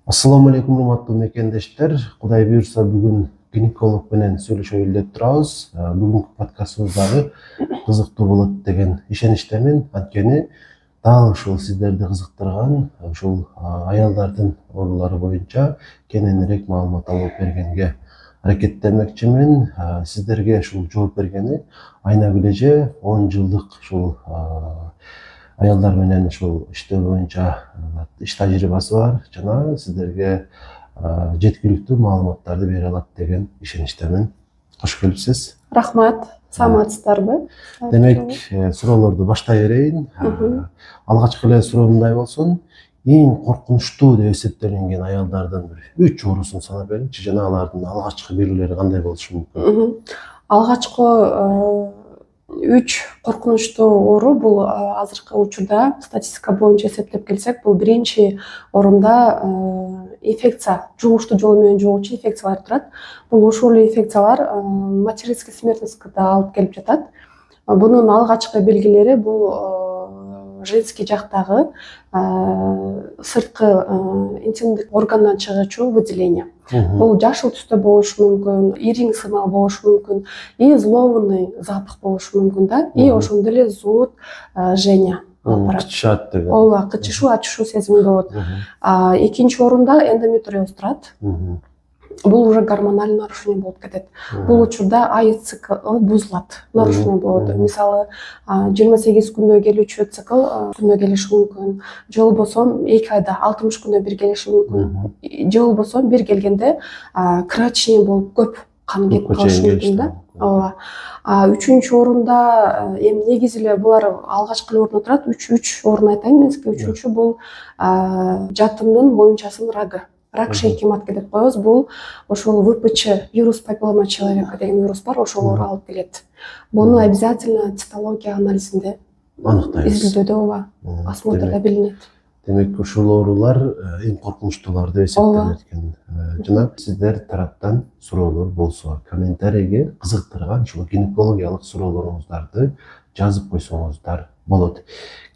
Assalamu алейкум, урматтуу мекендештер. Кудай буюрса бүгүн гинеколог менен сүйлөшөлү деп турабыз. Бүгүнкү подкастыбыз дагы кызыктуу болот деген ишеничтемин. Анткени дал ушул сиздерди кызыктырган ушул аялдардын оорулары боюнча кененирээк маалымат алып бергенге аракеттенмекчимин. Сиздерге ушул жооп бергени Айнагүл эже 10 жылдык ушул аялдар менен ушул иштөө боюнча иш тажрыйбасы бар жана сиздерге жеткиликтүү маалыматтарды бере алат деген ишеничтемин. Кош келипсиз. Рахмат. Саламатсыздарбы? Демек, суроолорду баштай берейин. Алгачкы эле суроо мындай болсун. Эң коркунучтуу деп эсептелинген аялдардын бир 3 оорусун санап бериңичи жана алардын алгачкы белгилери кандай болушу мүмкүн? Алгачкы 3 коркунучтуу оору бул азыркы учурда статистика боюнча эсептеп келсек, бул биринчи орунда инфекция, жугуштуу жол менен жугуучу инфекциялар турат. Бул ушул инфекциялар материнский смертностька да алып келип жатат. Бунун алгачкы белгилери бул женский жактагы сырткы интимдик органдан чыгуучу выделение. Бул жашыл түстө болушу мүмкүн, ириң сымал болушу мүмкүн, и зловонный запах болушу мүмкүн да, и ошондой эле зуд, жжение. Кычышат деген. Ооба, кычышуу, ачышуу сезими болот. Экинчи орунда эндометриоз турат. Бул уже гормональный нарушение болуп кетет. Бул учурда айыз циклы бузулат, нарушение болот. Мисалы 28 күндө келүүчү цикл күндө келиши мүмкүн. Же болбосо 2 айда 60 күндө бир келиши мүмкүн. Же болбосо бир келгенде крачение болуп көп кан кетип калышы мүмкүн да. Ооба. Үчүнчү орунда эми негизи эле булар алгачкы эле орунда турат. 3 орун айтайын мен сизге. Үчүнчү бул жатымдын моюнчасынын рагы. Рак шейки матки деп коебуз. Бул ошол ВПЧ, вирус папиллома человека деген вирус бар, ошолор алып келет. Буну обязательно цитология анализинде аныктайбыз. Изилдөөдө ооба, осмотрда билинет. Демек, ушул оорулар эң коркунучтуулар деп эсептелет экен. Жана сиздер тараптан суроолор болсо, комментарийге кызыктырган ушул гинекологиялык суроолоруңуздарды жазып койсоңуздар болот.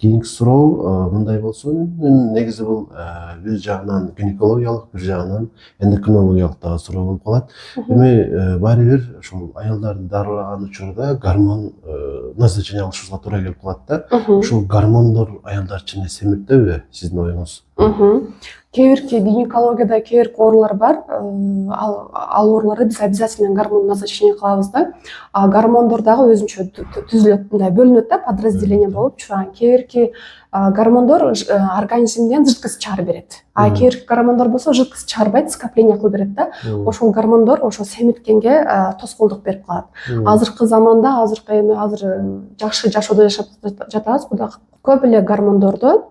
Кийинки суроо мындай болсун. Негизи бул бир жагынан гинекологиялык, бир жагынан эндокринологиялык дагы суроо болуп калат. Эми баары бир ушул аялдарды дарылаган учурда гормон назначение алышыбызга туура келип калат да. Ушул гормондор аялдар үчүн семиртпөбү сиздин оюңуз? Кээ бирки гинекологияда кээ бирки оорулар бар. Ал ооруларды биз обязательно гормон назначение кылабыз да. Гормондор дагы өзүнчө түзүлөт, мындай бөлүнөт да, подразделение болупчу. Кээ бирки гормондор организмден жидкость чыгарып берет. Кээ бирки гормондор болсо жидкость чыгарбайт, скопление кылып берет да. Ошол гормондор ошо семирткенге тоскоолдук берип калат. Азыркы заманда, азыр жакшы жашоодо жашап жатабыз. Кудай көп эле гормондорду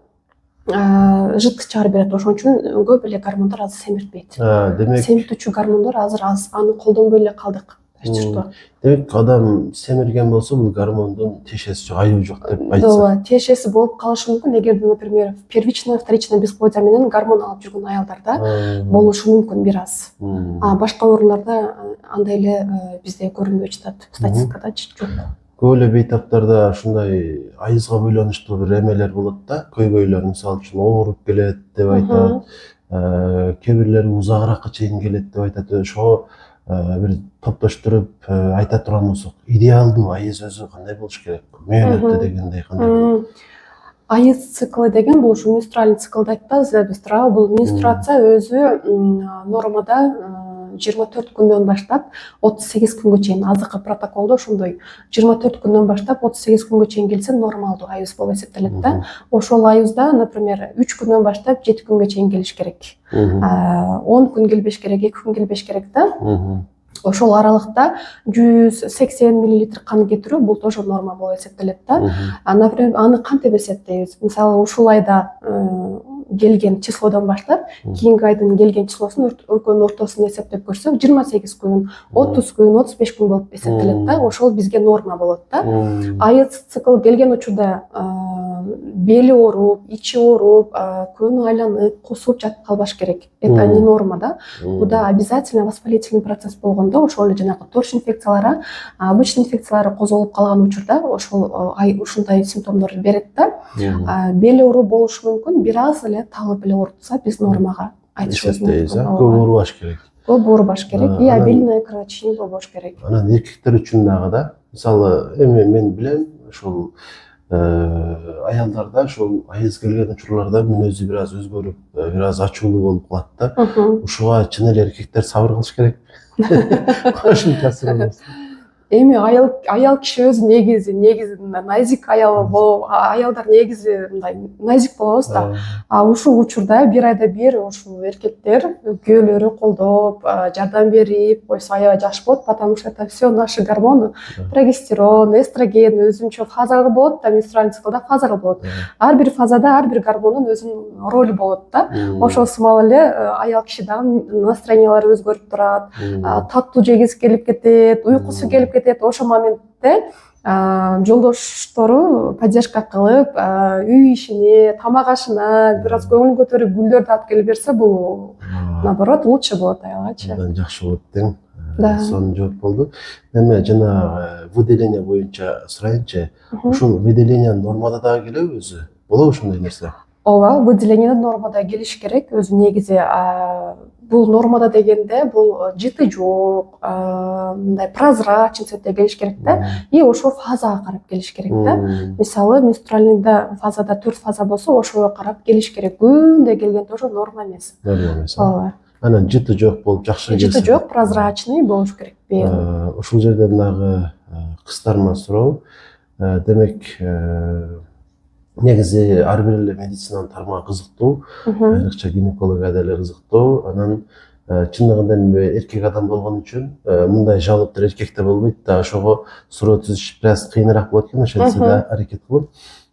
жидкость чыгарып берет. Ошон үчүн көп эле гормондор азыр семиртпейт. Демек, семиртүүчү гормондор азыр аз, аны колдонбой эле калдык. Демек, адам семирген болсо бул гормондун тиешеси жок, айыбы жок деп айтса. Ооба, тиешеси болуп калышы мүмкүн. Эгерде, например, первичная, вторичная бесплодие менен гормон алып жүргөн аялдарда болушу мүмкүн бир аз. Башка ооруларда андай эле бизде көрүнбөй жатат, статистикада жок. Көп эле бейтаптарда ушундай айызга байланыштуу бир эмелер болот да. Көйгөйлөр, мисалы үчүн ооруп келет деп айтат. Кээ бирлери узагыраакка чейин келет деп айтат. Ошого бир топтоштуруп айта турган болсок, идеалдуу айыз өзү кандай болуш керек? Мөөнөтү дегендей кандай? Айыз циклы деген бул ушу менструальный циклды айтпайбыз биз туурабы? Бул менструация өзү нормада 24 күндөн баштап 38 күнгө чейин, азыркы протоколдо ошондой 24 күндөн баштап 38 күнгө чейин келсе нормалдуу айыз болуп эсептелет да. Ошол айызда, например, 3 күндөн баштап 7 күнгө чейин келиш керек. 10 күн келбеш керек, 2 күн келбеш керек да. Ошол аралыкта 180 мл кан кетирүү бул тоже норма болуп эсептелет да. Например, аны кантип эсептейбиз? Мисалы, ушул айда келген числодон баштап кийинки айдын келген числосун экөөнүн ортосун эсептеп көрсөк, 28 күн, 30 күн, 35 күн болуп эсептелет да. Ошол бизге норма болот да. Айыз цикл келген учурда бели ооруп, ичи ооруп, көөнү айланып, кусуп жатып калбаш керек. Это не норма да. Буда обязательно воспалительный процесс болгондо, ошол эле жанагы торш инфекциялары, обычный инфекциялары козголуп калган учурда ошол ушундай симптомдорду берет да. Бели ооруп болушу мүмкүн, бир аз эле талып эле оорутса биз нормага айтышыбыз эсептейбиз, мүмкүн. көп урбаш керек. Көп урбаш керек. И Анан- обильное кровотечение болбош керек. Анан эркектер үчүн дагы да, мисалы эми мен билем ушул аялдарда ушул айыз келген учурларда мүнөзү бир аз өзгөрүп, бир аз ачуулуу болуп калат да. Ушуга чын эле эркектер сабыр кылыш керек. Кошумчасы болмос. Эми аял киши өзү негизи мындай назик аял болуп, аялдар негизи мындай назик болобуз да. Ушул учурда бир айда бир ушул эркектер күйөөлөрү колдоп, жардам берип койсо аябай жакшы болот, потому что это все наши гормоны, прогестерон, эстроген өзүнчө фазалар болот да, менструальный циклда фазалар болот. Ар бир фазада ар бир гормондун өзүнүн ролу болот да. Ошол сымал эле аял киши дагы настроениялары өзгөрүп турат, таттуу жегиси келип кетет, уйкусу келип кетет. Ошол моментте жолдоштору поддержка кылып, үй ишине, тамак ашына бир аз көңүл көтөрүп гүлдөрдү алып келип берсе, бул наоборот лучше болот аялгачы. Андан жакшы болот дең. Да. Сонун жооп болду. Эми жанагы выделение боюнча сурайынчы. Ушул выделение нормада дагы келеби өзү? Болобу ушундай нерсе? Ооба, выделение нормада келиш керек. Өзү негизи бул нормада дегенде бул жыты жок, мындай прозрачный цветте келиш керек да. И ошол фазага карап келиш керек да. Мисалы, менструальныйда фазада 4 фаза болсо, ошого карап келиш керек. Күндө келгенде ошо норма эмес. Норма эмес. Ооба. Анан жыты жок болуп жакшы келсе. Жыты жок, прозрачный болуш керек. Ушул жерден дагы кыздарыма суроо. Демек, негизи ар бир эле медицинанын тармагы кызыктуу, айрыкча гинекология деле кызыктуу. Анан чындыгында эми эркек адам болгон үчүн мындай жалоптор эркекте болбойт да, ошого суроо түзүш бир аз кыйыныраак болот экен, ошентсе да аракет кылып.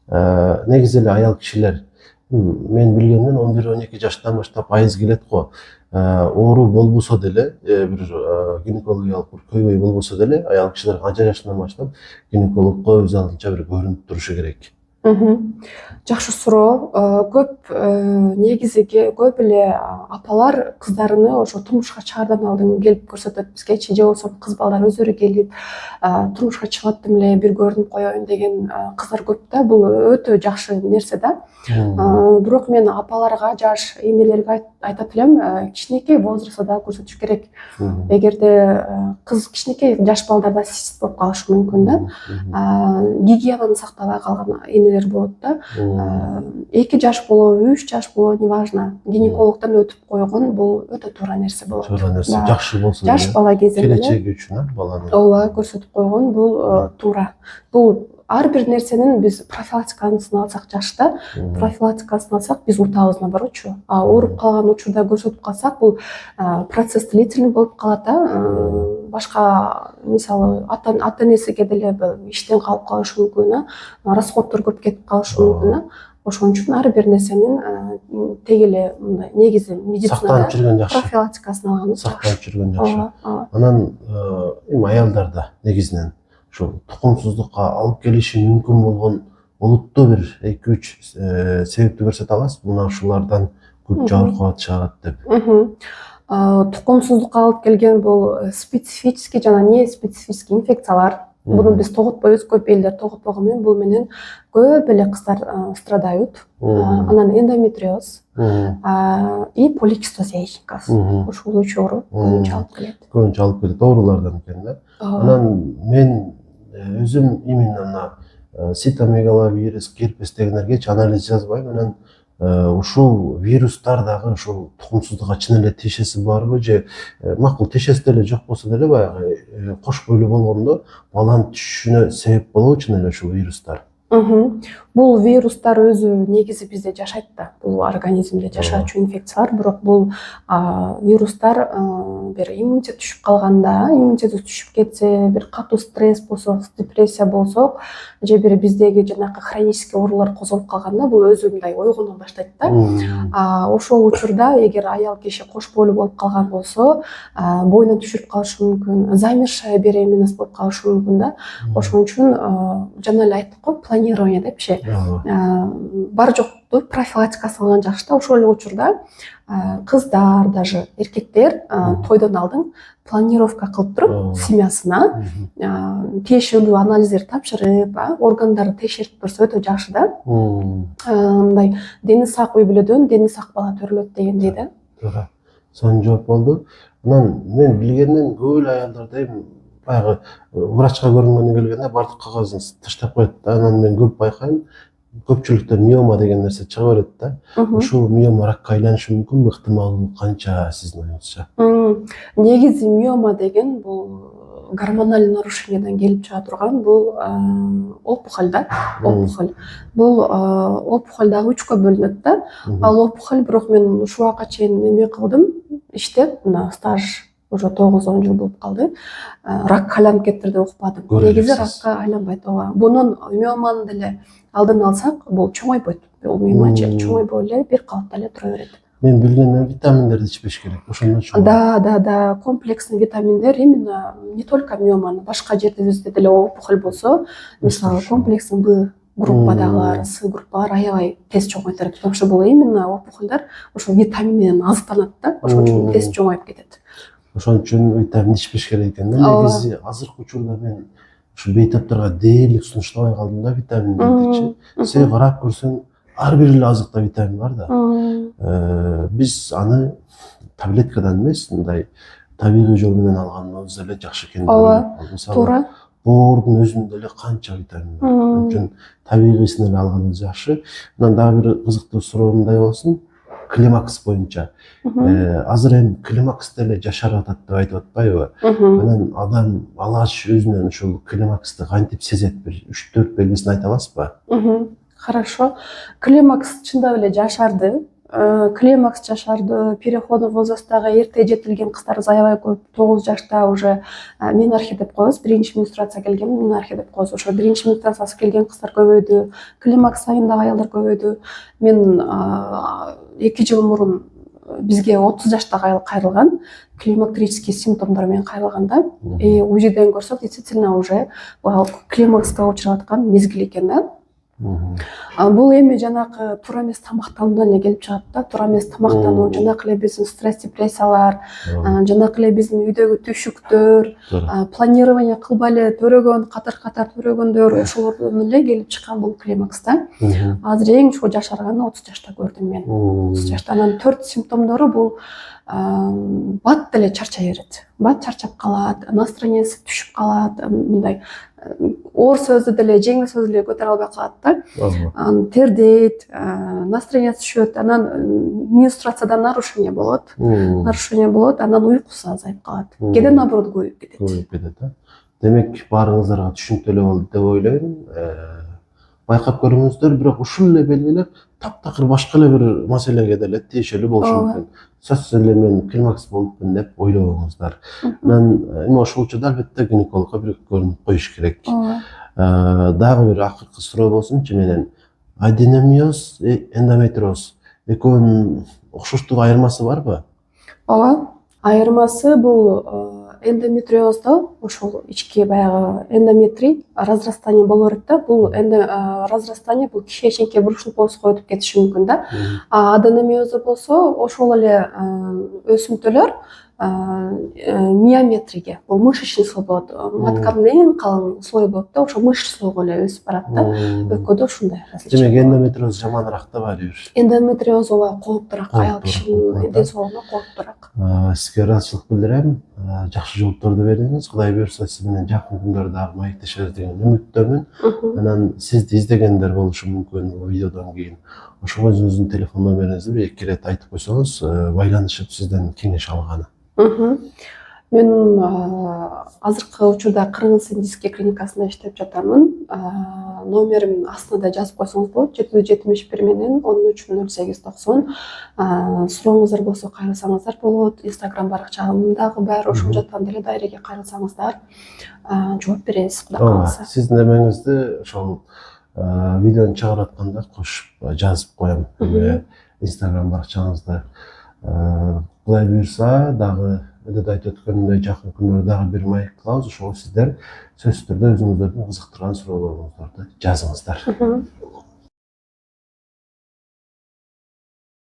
Негизи эле аял кишилер, мен билгенден 11-12 жаштан баштап айыз келет го. Оору болбосо деле, бир гинекологиялык көйгөй болбосо деле, аял кишилер канча жаштан баштап гинекологко өз алдынча бир көрүнүп турушу керек? Жакшы суроо. Көп негизи көп эле апалар кыздарыны ошо турмушка чыгаардан алдын келип көрсөтөт бизгечи, же болбосо кыз балдар өздөрү келип турмушка чыгып аттым эле, бир көрүнүп коеюн деген кыздар көп да. Бул өтө жакшы нерсе да. Бирок мен апаларга, жаш эмелерге айтат элем, кичинекей возрастта да көрсөтүш керек. Эгерде кыз кичинекей жаш балдарда сист болуп калышы мүмкүн да. Гигиенаны сактабай калган энелер болот да. 2 жаш болобу, 3 жаш болобу, неважно. Гинекологдон өтүп койгон бул өтө туура нерсе болот. Туура нерсе, жакшы болсо. Жаш бала кезинде келечеги үчүн баланын. Ооба, көрсөтүп койгон бул туура. Бул ар бир нерсенин биз профилактикасын алсак жакшы да. Профилактикасын алсак биз утабыз наоборотчу. Ооруп калган учурда көрсөтүп калсак, бул процесс длительный болуп калат да. Башка мисалы ата-энесиге деле иштен калып калышы мүмкүн, расходдор көп кетип калышы мүмкүн. Ошон үчүн ар бир нерсенин теги эле мындай негизи медицинада сактанып жүргөн жакшы. Профилактикасын алганыбыз жакшы. Сактанып жүргөн жакшы. Анан эми аялдарда негизинен ушул тукумсуздукка алып келиши мүмкүн болгон олуттуу бир 2-3 себепти көрсөтө аласызбы? Мына ушулардан көп жабыркап чыгат деп. Тукумсуздукка алып келген бул специфический жана не специфический инфекциялар. Буну биз тоготпойбуз, көп элдер тоготпогон менен бул менен көп эле кыздар страдают. Анан эндометриоз и поликистоз яичников. Ушул учуру көбүнчө алып келет. Көбүнчө алып келет оорулардан экен да. Анан мен өзүм именно мына цитомегаловирус, герпес дегендергечи анализ жазбайм. Анан ушул вирустар дагы ушул тукумсуздукка чын эле тиешеси барбы, же макул тиешеси деле жок болсо деле баягы кош бойлуу болгондо баланын түшүшүнө себеп болобу чын эле ушул вирустар? Бул вирустар өзү негизи бизде жашайт да. Бул организмде жашачу инфекциялар, бирок бул вирустар бир иммунитет түшүп калганда, иммунитет түшүп кетсе, бир катуу стресс болсо, депрессия болсо, же бир биздеги жанакы хронический оорулар козголуп калганда, бул өзү мындай ойгоно баштайт да. Ошол учурда эгер аял киши кош бойлуу болуп калган болсо, бойуна түшүрүп калышы мүмкүн, замершая беременность болуп калышы мүмкүн да. Ошон үчүн жана эле айттык го, планирование депчи. Бар жокту профилактикасын алган жакшы да. Ошол эле учурда кыздар, даже эркектер тойдон алдын планировка кылып туруп, семьясына тиешелүү анализдерди тапшырып, органдарды текшерип турса өтө жакшы да. Мындай дени сак үй бүлөдөн дени сак бала төрөлөт дегендей да. туура. Сонун жооп болду. Анан мен билгенден көп эле аялдар дейм баягы врачка көрүнгөнгө келгенде бардык кагазын таштап коет да. Анан мен көп байкайм, көпчүлүктө миома деген нерсе чыга берет да. Ушул миома ракка айланышы мүмкүнбү, ыктымалдуулук канча сиздин оюңузча? Негизи миома деген бул гормональ нарушениеден келип чыга турган бул опухоль да, опухоль. Бул опухоль дагы 3кө бөлүнөт да. Ал опухоль бирок мен ушул убакка чейин эме кылдым, иштеп, мына стаж уже 9-10 жыл болуп калды. Ракка айланып кетти деп укпадым. Негизи ракка айланбайт. Ооба. Бунун миоманы деле алдын алсак, бул чоңойбойт. Бул миома чоңойбой эле бир калыпта эле тура берет. Мен билгенден витаминдерди ичпеш керек. Ошондон чоң. Да, комплексный витаминдер именно не только миоманы, башка жердебизде деле опухоль болсо, мисалы комплексный В группадагылар, С группалар аябай тез чоңойтат. Потому что бул именно опухольдор ошо витамин менен азыктанат да, ошон үчүн тез чоңоюп кетет. Ошон үчүн витамин ичпеш керек экен да. Негизи азыркы учурда мен ушу бейтапторго дээрлик сунуштабай калдым да витаминдердичи. Сен карап көрсөң, ар бир эле азыкта витамин бар да. Биз аны таблеткадан эмес, мындай табигый жол менен алганыбыз эле жакшы экен деп ойлойм. Туура. Боордун өзүндө эле канча витамин бар. Ошон үчүн табигыйсын эле алганыбыз жакшы. Анан дагы бир кызыктуу суроо мындай болсун. Климакс боюнча. Азыр эми климакс деле жашар атат деп айтып атпайбы? Анан адам алгач өзүнөн ушул климаксты кантип сезет, бир 3-4 белгисин айта аласызбы? Хорошо. Климакс чындап эле жашарды. Климакс жашарды, переходный возрасттагы эрте жетилген кыздарыбыз аябай көп. 9 жашта уже менархия деп коебуз. Биринчи менструация келген менархия деп коебуз. Ошо биринчи менструациясы келген кыздар көбөйдү. Климакс айындагы аялдар көбөйдү. Мен 2 жыл мурун бизге 30 жаштагы айыл кайрылган, климактерический симптомдор менен кайрылган да. УЗИден көрсөк, действительно уже климакска учурап аткан мезгил экен да. Бул эми жанагы туура эмес тамактануудан эле келип чыгат да. Туура эмес тамактануу, жанагы эле биздин стресс, депрессиялар, жанагы эле биздин үйдөгү түшүктөр, планирование кылбай эле төрөгөн, катар төрөгөндөр, ошолордон эле келип чыккан бул климакс да. Азыр эң чоң жашарганы 30 жашта көрдүм мен. 30 жашта. Анан 4 симптомдору бул бат деле чарчай берет. Бат чарчап калат, настроениясы түшүп калат, мындай оор сөздү деле, жеңил сөздү деле көтөрө албай калат да. Тердейт, настроениясы түшөт, анан менструациядан нарушение болот. Анан уйкусу азайып калат. Кээде наоборот көбөйүп кетет. Да. Демек, баарыңыздарга түшүнүктүү эле болду деп ойлойм. Байкап көрүңүздөр, бирок ушул эле белгилер таптакыр башка эле бир маселеге деле тиешелүү болушу мүмкүн. Сөзсүз эле мен климакс болупмун деп ойлобоңуздар. Мен эми ошол учурда албетте гинекологко бир көрүнүп коюш керек. Дагы бир акыркы суроо болсунчу менен. Аденомиоз, эндометриоз экөөнүн окшоштук айырмасы барбы? Ооба, айырмасы бул эндометриозда ошол ички баягы эндометрий разрастание боло берет да. Бул разрастание бул кишечникке бурушуп өтүп кетиши мүмкүн да. Аденомиозда болсо ошол эле өсүмтүлөр миометрийге, бул мышечный слой болот. Матканын эң калың слой болот да, ошо мышечный слойго эле өсүп барат да. Экөөдө ушундай различие. Демек эндометриоз жаманыраак да баары бир. Эндометриоз ооба кооптуураак, аял кишинин ден соолугуна кооптуураак. Сизге ыраазычылык билдирем. Жакшы жоопторду бердиңиз. Кудай буюрса сиз менен жакын күндөрдө дагы маектешебиз деген үмүттөмүн. Анан сизди издегендер болушу мүмкүн бул видеодон кийин. Ошого өзүңүздүн телефон номериңизди бир 2 ирет айтып койсоңуз, байланышып сизден кеңеш алганы. Мен азыркы учурда Кыргыз-Индийский клиникасында иштеп жатамын. Номерим астына жазып койсоңуз болот. 771 менен 130890. Сурооңуздар болсо кайрылсаңыздар болот. Инстаграм баракчам дагы бар. Ошол жактан деле дайреге кайрылсаңыздар жооп беребиз, Кудай кааласа. Сиздин эмеңизди ошол видеону чыгарып атканда кошуп жазып коем. Инстаграм баракчаңызды. Кудай буюрса дагы өдөдө айтып өткөнүмдөй жакын күндөрдө дагы бир маек кылабыз. Ошого сиздер сөзсүз түрдө өзүңүздөрдүн кызыктырган суроолоруңуздарды жазыңыздар.